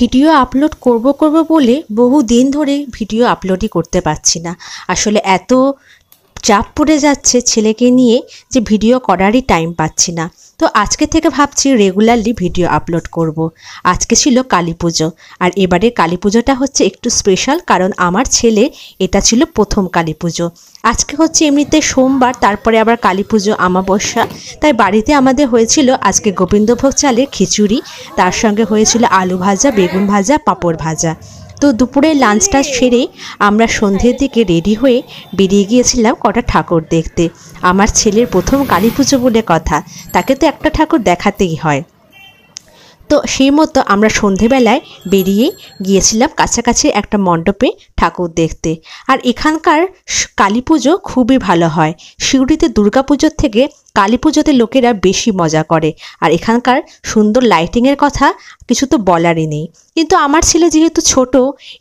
Video upload করব বলে বহু দিন ধরে ভিডিও আপলোডই করতে পারছি না। আসলে এত চাপ পড়ে যাচ্ছে ছেলেকে নিয়ে যে ভিডিও করারই টাইম পাচ্ছি না। তো আজকে থেকে ভাবছি রেগুলারলি ভিডিও আপলোড করব। আজকে ছিল কালী পুজো, আর এবারে কালী পুজোটা হচ্ছে একটু স্পেশাল, কারণ আমার ছেলে এটা ছিল প্রথম কালী পুজো। আজকে হচ্ছে এমনিতে সোমবার, তারপরে আবার কালী পুজো অমাবস্যা, তাই বাড়িতে আমাদের হয়েছিল আজকে গোবিন্দভোগ চালের খিচুড়ি, তার সঙ্গে হয়েছিল আলু ভাজা, বেগুন ভাজা, পাঁপড় ভাজা। তো দুপুরে লাঞ্চটা সেরে আমরা সন্ধ্যের দিকে রেডি হয়ে বেরিয়ে গিয়েছিলাম কটা ঠাকুর দেখতে। আমার ছেলের প্রথম কালী পুজো বলে কথা, তাকে তো একটা ঠাকুর দেখাতেই হয়। তো সেই মতো আমরা সন্ধেবেলায় বেরিয়ে গিয়েছিলাম কাছাকাছি একটা মণ্ডপে ঠাকুর দেখতে। আর এখানকার কালী পুজো খুবই ভালো হয়। সিউড়িতে দুর্গা পুজোর থেকে কালী পুজোতে লোকেরা বেশি মজা করে, আর এখানকার সুন্দর লাইটিংয়ের কথা কিছু তো বলারই নেই। কিন্তু আমার ছেলে যেহেতু ছোট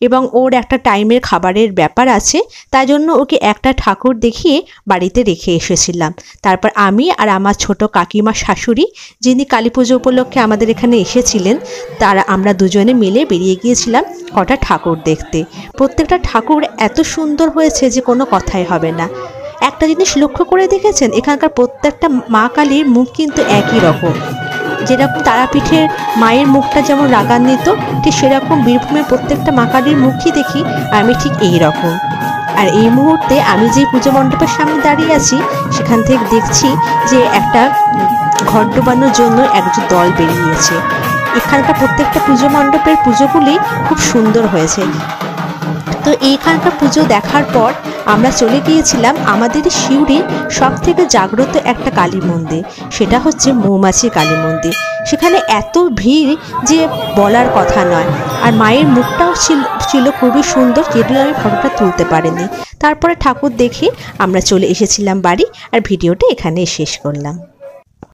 এবং ওর একটা টাইমের খাবারের ব্যাপার আছে, তাই জন্য ওকে একটা ঠাকুর দেখিয়ে বাড়িতে রেখে এসেছিলাম। তারপর আমি আর আমার ছোট কাকিমা শাশুড়ি, যিনি কালী পুজো উপলক্ষে আমাদের এখানে এসেছিলেন, আমরা দুজনে মিলে বেরিয়ে গিয়েছিলাম কটা ঠাকুর দেখতে। প্রত্যেকটা ঠাকুর এত সুন্দর হয়েছে যে কোনো কথাই হবে না। একটা জিনিস লক্ষ্য করে দেখেছেন, এখানকার প্রত্যেকটা মা কালীর মুখ কিন্তু একই রকম। যেরকম তারাপীঠের মায়ের মুখটা যেমন রাগান্বিত, ঠিক সেরকম বীরভূমের প্রত্যেকটা মা কালীর মুখই দেখি আমি ঠিক এই রকম। আর এই মুহূর্তে আমি যে পুজো মণ্ডপের সামনে দাঁড়িয়ে আছি, সেখান থেকে দেখছি যে একটা ঘট ডোবানোর জন্য একজন দল বেরিয়েছে। এখানকার প্রত্যেকটা পুজো মণ্ডপের পুজোগুলি খুব সুন্দর হয়েছে। তো এইখানকার পুজো দেখার পর আমরা চলে গিয়েছিলাম আমাদের সিউড়ির সব থেকে জাগ্রত একটা কালী মন্দির, সেটা হচ্ছে মৌমাছি কালী মন্দির। সেখানে এত ভিড় যে বলার কথা নয়, আর মায়ের মুখটাও ছিল খুবই সুন্দর, যেগুলো আমি ফটোটা তুলতে পারিনি। তারপরে ঠাকুর দেখে আমরা চলে এসেছিলাম বাড়ি, আর ভিডিওটা এখানেই শেষ করলাম।